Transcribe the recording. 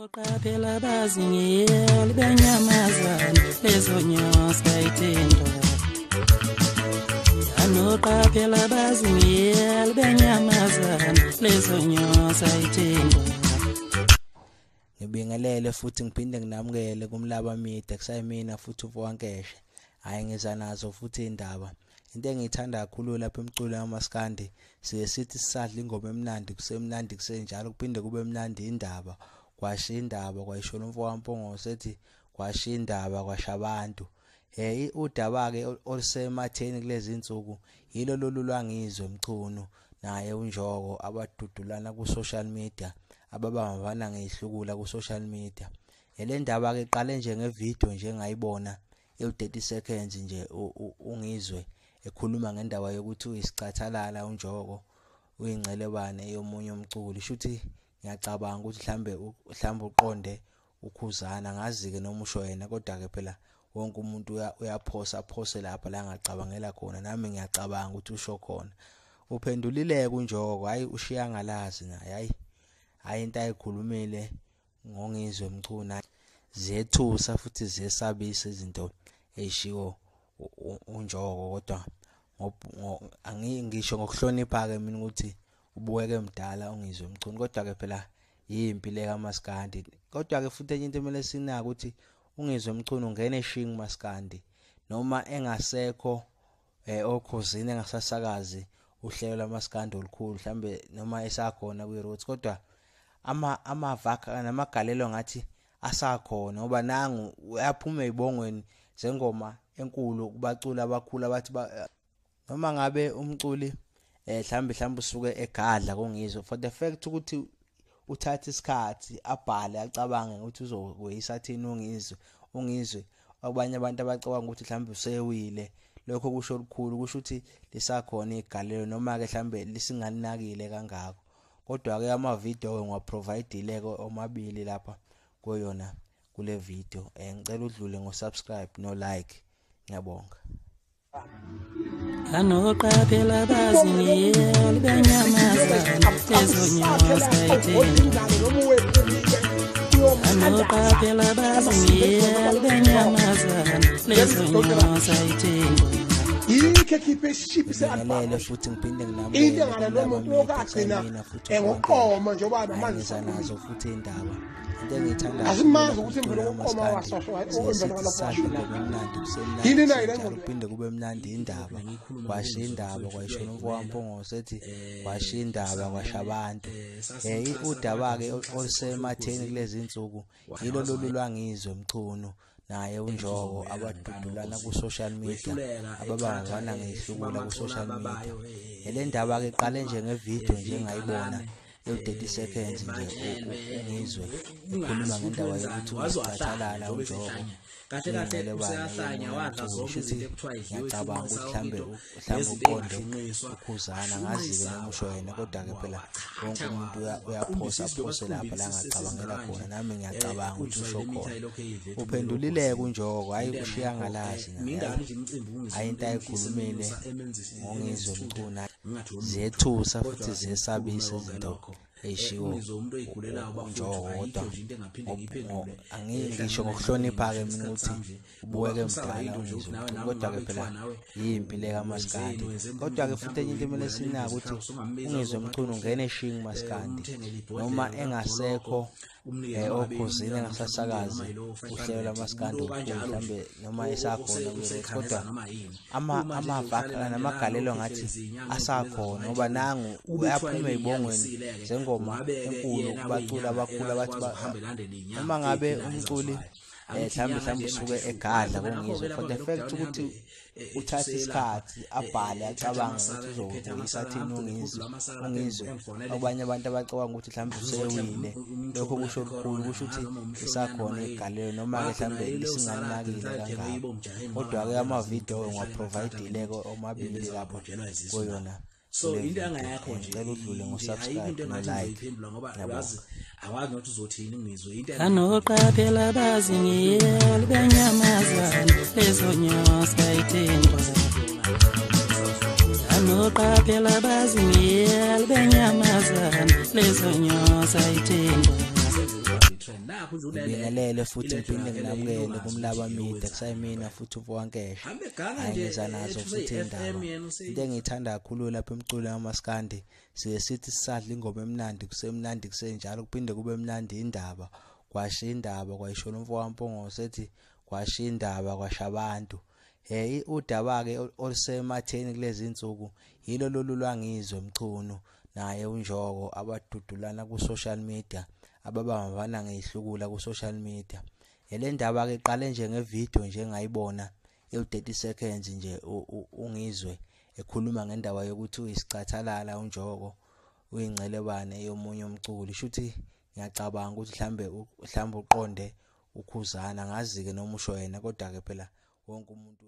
Anoqaphela bazingiyeli benyamazana lezonyosa ithendo. Anoqaphela bazingiyeli benyamazana lezonyosa ithendo. Ngibingelele futhi ngiphinde nginamukele kumlaba media kusayimina futhi uVonkeshe. Hayi ngiza nazo futhi indaba. Into engiyithanda kakhulu lapha emculo yamaskandi sithi sisadla ingoma emnandi kusemnandi kusenjalo kuphinde kube emnandi indaba. Kwasha indaba kwayishona umfowampongo sethi kwasha indaba kwasha abantu. Udaba ke olusematheni kulezi insuku yilo lolulwangizwe emcuno naye uNjoko abadudulana ku social media ababambana ngehlukula ku social media. Le ndaba ke iqale nje ngevideo nje ngayibona e30 seconds nje ungizwe ekhuluma ngendaba yokuthi uyisicathalala uNjoko uyingcelebane yomunye umculi. Shuthi ngiyacabanga ukuthi mhlambe uqonde ukhuzana ngazi ke noma usho yena kodwa ke phela wonke umuntu uyaphosa lapha la ngacabangela khona nami ngiyacabanga ukuthi usho khona. Uphendulile kuNjoko hayi ushiya ngalazi naye hayi into ayikhulumile ngongizwe emcuna zethusa futhi zesabisa izinto eshiwo uNjoko kodwa angingisho ngokuhlonipha ke mina ukuthi ubuweke mdala ungizwe emcuna kodwa ke phela yimpilo kaMaskandi. Kodwa ke futhi enye into emele sinaka ukuthi ungizwe emcuno ungene eshingi Maskandi noma engasekho okhosini engasasakazi uhlelo lamaskandi olukhulu mhlambe noma esakhona kwiRoots kodwa amavaka namagalelo ngathi asakhona ngoba nangu uyaphuma ezibongweni zengoma enkulu kubacula abakhulu abathi noma ngabe umculi mhlambe usuke egadla kongizwe for the fact ukuthi uthatha isikhathi abhale acabange ukuthi uzokweyisa thini ungizwe abanye abantu abacabanga ukuthi mhlambe usewile. Lokho kusho okukhulu kusho ukuthi lisakhona igalelo noma ke mhlambe lisingalinakile kangako. Kodwa ke ama video ngiwaprovide omabili lapha koyona kule video. Ngicela udlule ngo-subscribe no like. Ngiyabonga. Anoqaphela bazingiyeli benyamazana lezonyosa ithendo. Anoqaphela bazingiyeli benyamazana lezonyosa ithendo. Yike khiphe ship Ngiyalele futhi ngiphinde nginamukele into ngale nomuntu okagcina engoqoma njengoba manje nazo futhi indaba. Into engiyithanda asimazi ukuthi imvelo oqoma wasasho yini nayo le ngoma kuphinde kube emnandi indaba kwasha indaba kwayishona umfowampongo sethi kwasha indaba kwasha abantu. Udaba ke olusematheni kulezi insuku yilo lolulwangizwe emcuno naye uNjoko abadudulana ku social media ababambana ngehlukula ku social media. Le ndaba ke iqale nje ngevideo nje ngayibona e30 seconds nje ungizwe ekhuluma ngendaba yokuthi uyisicathalala uNjoko siyahlanya wazazo futhi ngiyacabanga ukuthi mhlambe uqonde ukhuzana ngazi ke noma usho yena kodwa ke phela wonke umuntu uyaphosa lapha la ngacabangela khona nami ngiyacabanga ukuthi usho khona. Uphendulile kuNjoko hayi ushiya ngalazi naye hayi into ayikhulumile ngongizwe emcuna zethusa futhi zesabisa izinto eshiwo uNjoko kodwa angingisho ngokuhlonipha ke mina ukuthi ubuweke mdala ungizwe kodwa ke phela yimpilo kaMaskandi. Kodwa ke futhi enye into emele sinaka ukuthi ungizwe emcuno ungene eshingi Maskandi noma engasekho okhosini engasasakazi uhlelo lamaskandi mhlambe noma esakhona kodwa amavaka namagalelo ngathi asakhona ngoba nangu uyaphuma ezibongweni zengoma enkulu kubacula abakhulu abathi noma ngabe umculi mhlambe usuke egadla kongizwe for the fact ukuthi uthatha isikhathi abhale acabange ukuthi uzokweyisa thini ungizwe abanye abantu abacabanga ukuthi mhlambe usewile. Lokho kusho okukhulu kusho ukuthi isakhona igalelo noma ke mhlambe lisingalinakile kangako. Kodwa ke ama video ngiwaprovide omabili lapha koyona. So into angayakho nje ngicela udlule ngo-subscribe no like. Ngiyabonga. Awazi ukuthi uzothini ngizwe into Anoqaphela bazingiyeli benyamazana lezonyosa ithendo. Anoqaphela bazingiyeli benyamazana lezonyosa ithendo. ngibingelele futhi ngiphinde nginamukele kumlaba media kusayimina futhi uVonkesha ayiza nazo futhi indaba into engiyithanda kakhulu lapha emculo yamaskandi sithi sisadla ingoma emnandi kusemnandi kusenjalo kuphinde kube emnandi indaba kwasha indaba kwayishona umfowampongo sethi kwasha indaba kwasha abantu udaba ke olusematheni kulezi insuku yilo lolu lwangizwe Mchunu naye uNjoko abadudulana ku social media ababambana ngeyihlukula ku social media le ndaba ke iqale nje ngevideo nje ngayibona e30 seconds nje ungizwe ekhuluma ngendaba yokuthi uyisicathalala uNjoko uyingcelebane yomunye umculi shuthi ngiyacabanga ukuthi mhlambe uqonde ukhuzana ngazi ke noma usho yena kodwa ke phela wonke umuntu